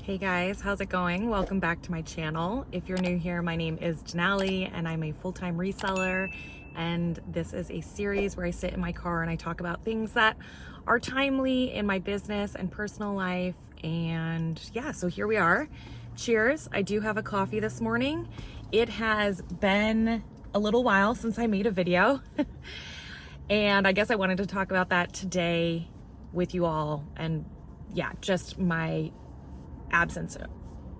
Hey guys, how's it going? Welcome back to my channel. If you're new here, my name is Janali and I'm a full-time reseller, and this is a series where I sit in my car and I talk about things that are timely in my business and personal life. And yeah, so here we are. Cheers. I do have a coffee this morning. It has been a little while since I made a video and I guess I wanted to talk about that today with you all, and yeah, just my absence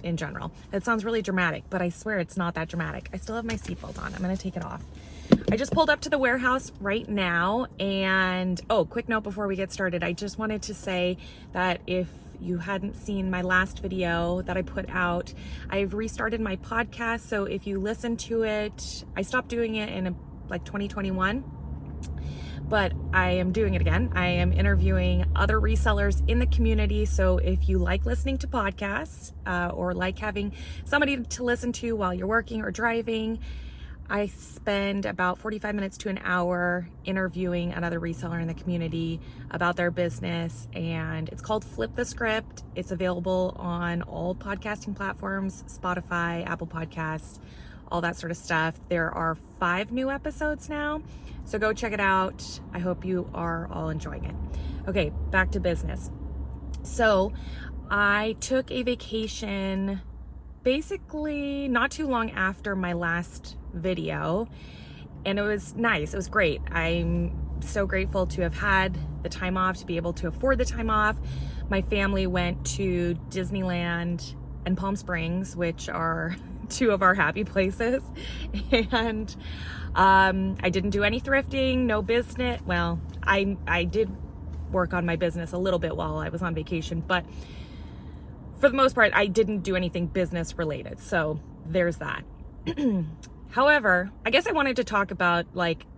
in general. It sounds really dramatic, but I swear it's not that dramatic. I still have my seatbelt on. I'm gonna take it off. I just pulled up to the warehouse right now, and quick note before we get started. I just wanted to say that if you hadn't seen my last video that I put out, I've restarted my podcast. So if you listen to it, I stopped doing it in 2021. But I am doing it again. I am interviewing other resellers in the community. So if you like listening to podcasts or like having somebody to listen to while you're working or driving, I spend about 45 minutes to an hour interviewing another reseller in the community about their business. And it's called Flip the Script. It's available on all podcasting platforms, Spotify, Apple Podcasts, all that sort of stuff. There are 5 new episodes now, so go check it out. I hope you are all enjoying it. Okay, back to business. So I took a vacation basically not too long after my last video, and it was nice. It was great. I'm so grateful to have had the time off, to be able to afford the time off. My family went to Disneyland and Palm Springs, which are 2 of our happy places. And I didn't do any thrifting, no business. Well, I did work on my business a little bit while I was on vacation, but for the most part, I didn't do anything business related. So there's that. However, I guess I wanted to talk about,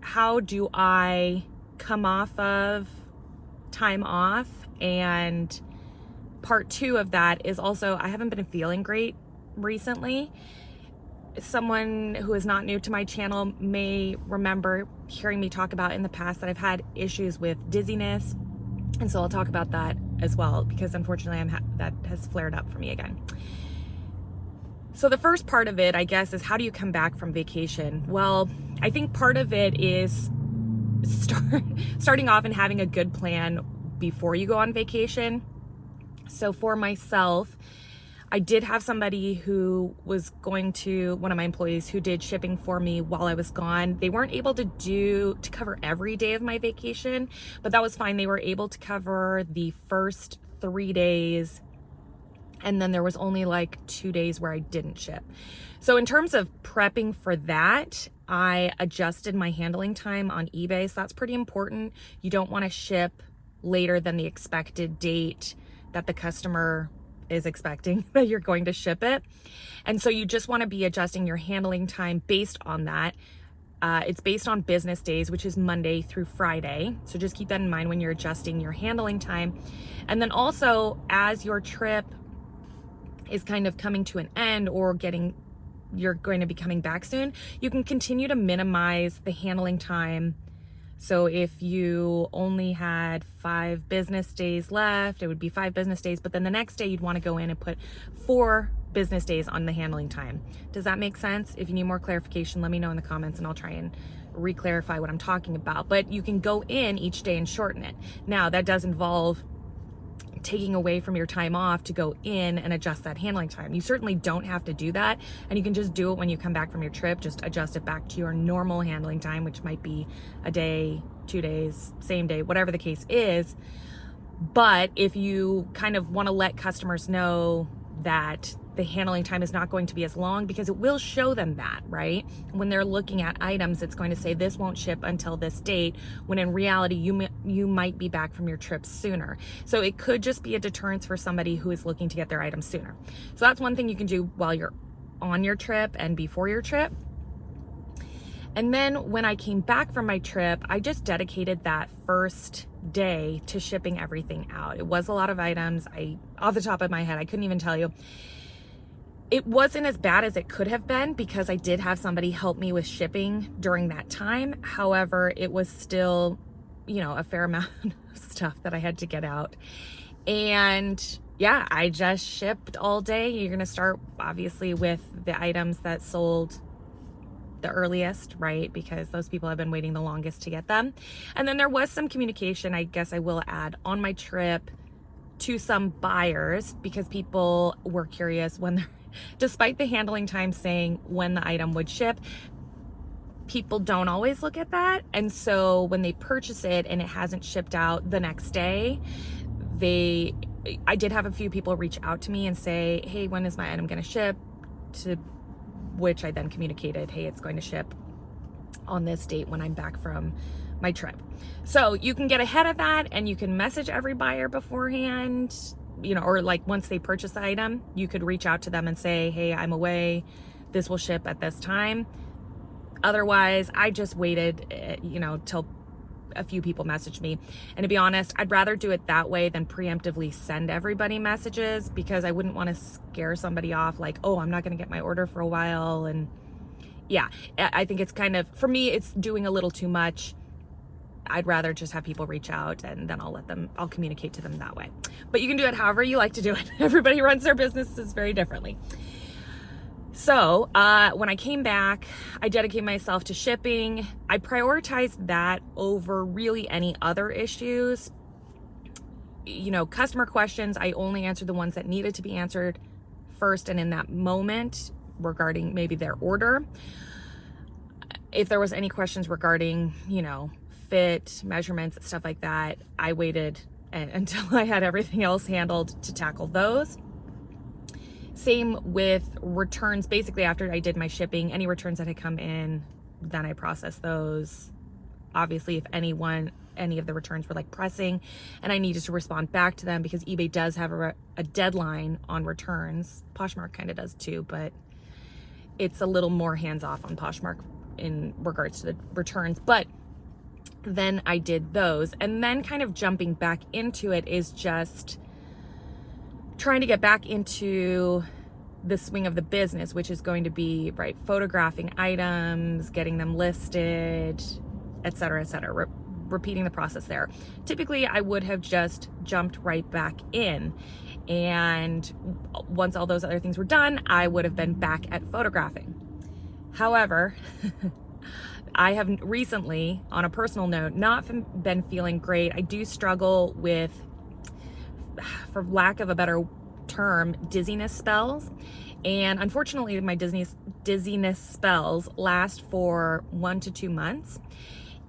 how do I come off of time off? And part 2 of that is also, I haven't been feeling great recently. Someone who is not new to my channel may remember hearing me talk about in the past that I've had issues with dizziness. And so I'll talk about that as well, because unfortunately that has flared up for me again. So the first part of it, I guess, is how do you come back from vacation? Well, I think part of it is starting off and having a good plan before you go on vacation. So for myself, I did have somebody who was one of my employees who did shipping for me while I was gone. They weren't able to cover every day of my vacation, but that was fine. They were able to cover the first 3 days, and then there was only 2 days where I didn't ship. So in terms of prepping for that, I adjusted my handling time on eBay. So that's pretty important. You don't want to ship later than the expected date that the customer is expecting that you're going to ship it. And so you just want to be adjusting your handling time based on that. It's based on business days, which is Monday through Friday. So just keep that in mind when you're adjusting your handling time. And then also, as your trip is kind of coming to an end, or you're going to be coming back soon, you can continue to minimize the handling time. So if you only had 5 business days left, it would be 5 business days, but then the next day you'd want to go in and put 4 business days on the handling time. Does that make sense? If you need more clarification, let me know in the comments and I'll try and re-clarify what I'm talking about. But you can go in each day and shorten it. Now, that does involve taking away from your time off to go in and adjust that handling time. You certainly don't have to do that, and you can just do it when you come back from your trip. Just adjust it back to your normal handling time, which might be a day, 2 days, same day, whatever the case is. But if you kind of want to let customers know that the handling time is not going to be as long, because it will show them that, right? When they're looking at items, it's going to say this won't ship until this date, when in reality, you might be back from your trip sooner. So it could just be a deterrence for somebody who is looking to get their items sooner. So that's one thing you can do while you're on your trip and before your trip. And then when I came back from my trip, I just dedicated that first day to shipping everything out. It was a lot of items. Off the top of my head, I couldn't even tell you. It wasn't as bad as it could have been, because I did have somebody help me with shipping during that time. However, it was still, a fair amount of stuff that I had to get out. And yeah, I just shipped all day. You're going to start obviously with the items that sold the earliest, right? Because those people have been waiting the longest to get them. And then there was some communication, I guess I will add, on my trip to some buyers, because people were curious when they're, despite the handling time saying when the item would ship, people don't always look at that. And so when they purchase it and it hasn't shipped out the next day, I did have a few people reach out to me and say, hey, when is my item going to ship? To which I then communicated, hey, it's going to ship on this date when I'm back from my trip. So you can get ahead of that, and you can message every buyer beforehand, or like once they purchase the item, you could reach out to them and say, hey, I'm away. This will ship at this time. Otherwise, I just waited, till a few people messaged me. And to be honest, I'd rather do it that way than preemptively send everybody messages, because I wouldn't want to scare somebody off like, oh, I'm not going to get my order for a while. And yeah, I think it's kind of, for me, it's doing a little too much. I'd rather just have people reach out, and then I'll communicate to them that way. But you can do it however you like to do it. Everybody runs their businesses very differently. So when I came back, I dedicated myself to shipping. I prioritized that over really any other issues. Customer questions, I only answered the ones that needed to be answered first and in that moment regarding maybe their order. If there was any questions regarding, fit, measurements, stuff like that, I waited until I had everything else handled to tackle those. Same with returns. Basically, after I did my shipping, any returns that had come in, then I processed those. Obviously, if any of the returns were like pressing and I needed to respond back to them, because eBay does have a deadline on returns. Poshmark kind of does too, but it's a little more hands-off on Poshmark in regards to the returns. But then I did those, and then kind of jumping back into it is just trying to get back into the swing of the business, which is going to be, right, photographing items, getting them listed, et cetera, repeating the process there. Typically, I would have just jumped right back in. And once all those other things were done, I would have been back at photographing. However, I have recently, on a personal note, not been feeling great. I do struggle with, for lack of a better term, dizziness spells. And unfortunately, my dizziness spells last for 1 to 2 months.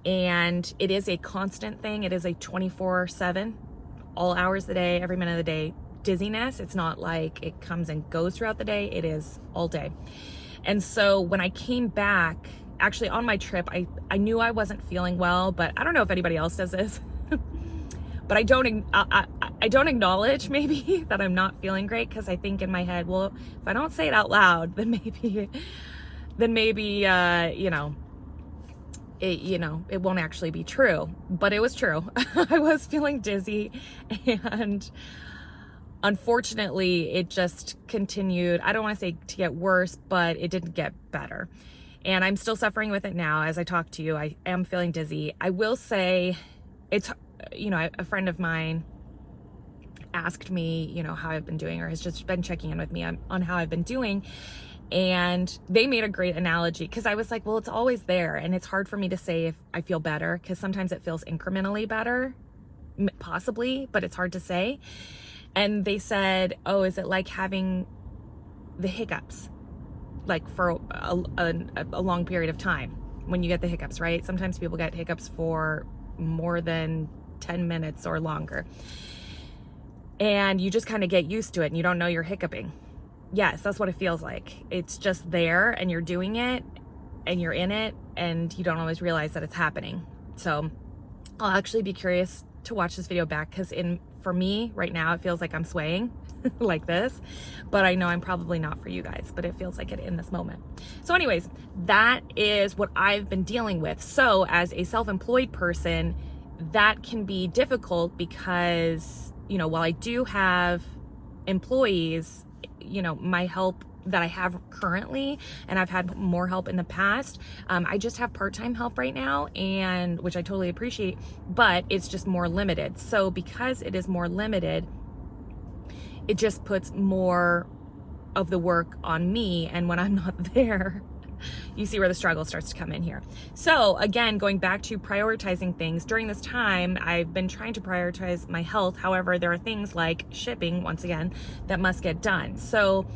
And it is a constant thing. It is a 24/7, all hours of the day, every minute of the day dizziness. It's not like it comes and goes throughout the day. It is all day. And so when I came back, actually on my trip, I knew I wasn't feeling well, but I don't know if anybody else does this. But I don't acknowledge maybe that I'm not feeling great, because I think in my head, well, if I don't say it out loud, then maybe it won't actually be true. But it was true. I was feeling dizzy, and unfortunately it just continued. I don't want to say to get worse, but it didn't get better. And I'm still suffering with it now as I talk to you. I am feeling dizzy. I will say it's, a friend of mine asked me, how I've been doing, or has just been checking in with me on how I've been doing. And they made a great analogy, because I was like, well, it's always there. And it's hard for me to say if I feel better, because sometimes it feels incrementally better, possibly, but it's hard to say. And they said, oh, is it like having the hiccups, like for a long period of time when you get the hiccups, right? Sometimes people get hiccups for more than 10 minutes or longer. And you just kind of get used to it and you don't know you're hiccuping. Yes, that's what it feels like. It's just there and you're doing it and you're in it and you don't always realize that it's happening. So I'll actually be curious to watch this video back, because for me right now, it feels like I'm swaying like this, but I know I'm probably not for you guys, but it feels like it in this moment. So anyways, that is what I've been dealing with. So as a self-employed person, that can be difficult because, while I do have employees, my help that I have currently, and I've had more help in the past, I just have part-time help right now, and which I totally appreciate, but it's just more limited. So because it is more limited, it just puts more of the work on me. And when I'm not there, you see where the struggle starts to come in here. So again, going back to prioritizing things, during this time, I've been trying to prioritize my health. However, there are things like shipping, once again, that must get done. So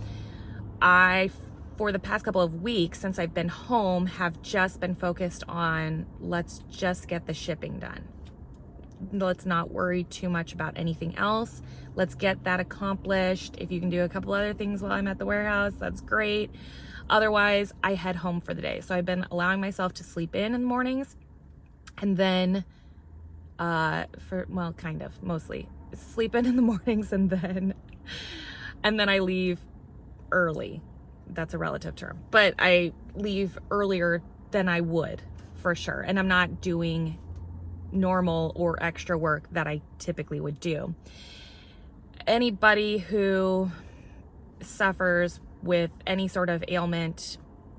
for the past couple of weeks, since I've been home, have just been focused on, let's just get the shipping done. Let's not worry too much about anything else. Let's get that accomplished. If you can do a couple other things while I'm at the warehouse, that's great. Otherwise, I head home for the day. So I've been allowing myself to sleep in the mornings, and then mostly sleep in the mornings, and then I leave early. That's a relative term, but I leave earlier than I would for sure. And I'm not doing normal or extra work that I typically would do. Anybody who suffers with any sort of ailment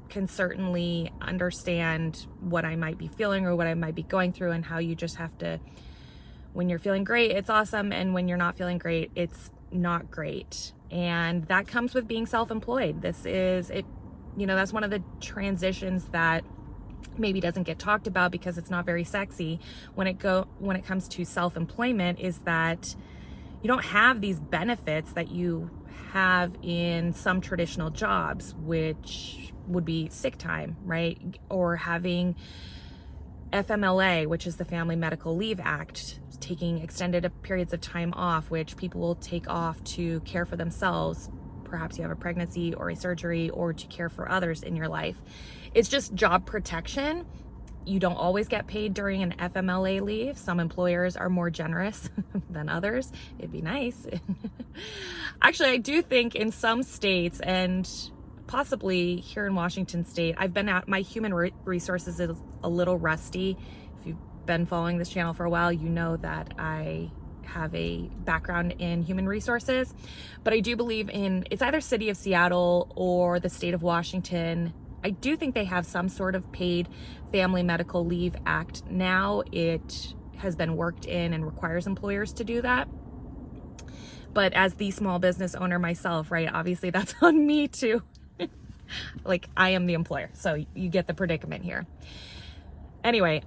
can certainly understand what I might be feeling or what I might be going through, and how you just have to, when you're feeling great, it's awesome. And when you're not feeling great, it's not great. And that comes with being self-employed. This is it, that's one of the transitions that maybe doesn't get talked about because it's not very sexy when it comes to self-employment, is that you don't have these benefits that you have in some traditional jobs, which would be sick time, right? Or having FMLA, which is the Family Medical Leave Act, taking extended periods of time off, which people will take off to care for themselves. Perhaps you have a pregnancy or a surgery, or to care for others in your life. It's just job protection. You don't always get paid during an FMLA leave. Some employers are more generous than others. It'd be nice. Actually, I do think in some states, and possibly here in Washington State, I've been at my human resources is a little rusty. If you've been following this channel for a while, you know that I have a background in human resources, but I do believe it's either City of Seattle or the state of Washington. I do think they have some sort of paid Family Medical Leave Act now. It has been worked in and requires employers to do that. But as the small business owner myself, right, obviously that's on me too. Like, I am the employer, so you get the predicament here. Anyway,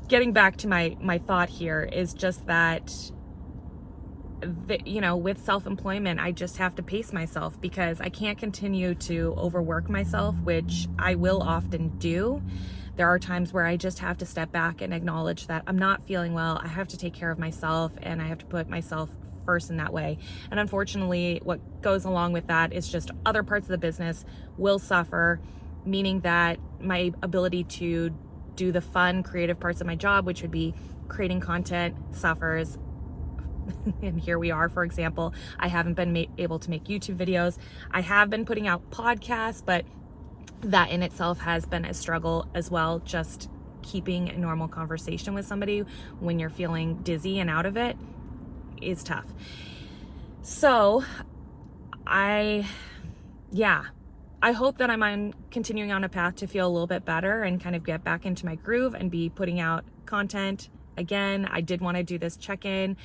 getting back to my thought here is just that, with self-employment, I just have to pace myself, because I can't continue to overwork myself, which I will often do. There are times where I just have to step back and acknowledge that I'm not feeling well. I have to take care of myself, and I have to put myself first in that way. And unfortunately, what goes along with that is just other parts of the business will suffer, meaning that my ability to do the fun, creative parts of my job, which would be creating content, suffers. And here we are, for example, I haven't been able to make YouTube videos. I have been putting out podcasts, but that in itself has been a struggle as well. Just keeping a normal conversation with somebody when you're feeling dizzy and out of it is tough. So I hope that I'm continuing on a path to feel a little bit better and kind of get back into my groove and be putting out content again. I did want to do this check-in.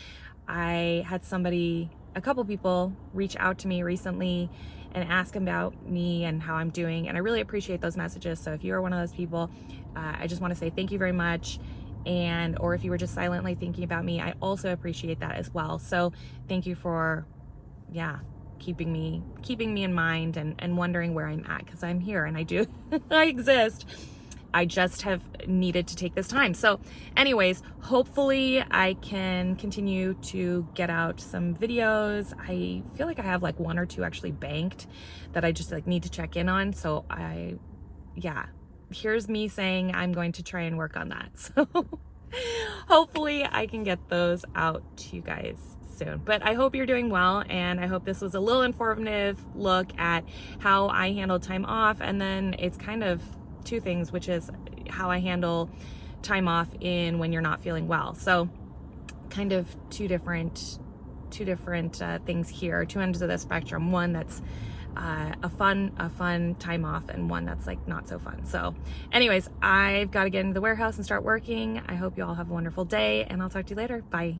I had a couple people reach out to me recently and ask about me and how I'm doing, and I really appreciate those messages. So if you are one of those people, I just want to say thank you very much. Or if you were just silently thinking about me, I also appreciate that as well. So thank you for, keeping me in mind and wondering where I'm at, because I'm here and I do, I exist. I just have needed to take this time. So anyways, hopefully I can continue to get out some videos. I feel like I have like one or two actually banked that I just need to check in on. So here's me saying I'm going to try and work on that. So hopefully I can get those out to you guys soon. But I hope you're doing well, and I hope this was a little informative look at how I handle time off. And then it's kind of two things, which is how I handle time off when you're not feeling well. So kind of two different things here, two ends of the spectrum. One that's a fun time off, and one that's like not so fun. So anyways, I've got to get into the warehouse and start working. I hope you all have a wonderful day, and I'll talk to you later. Bye.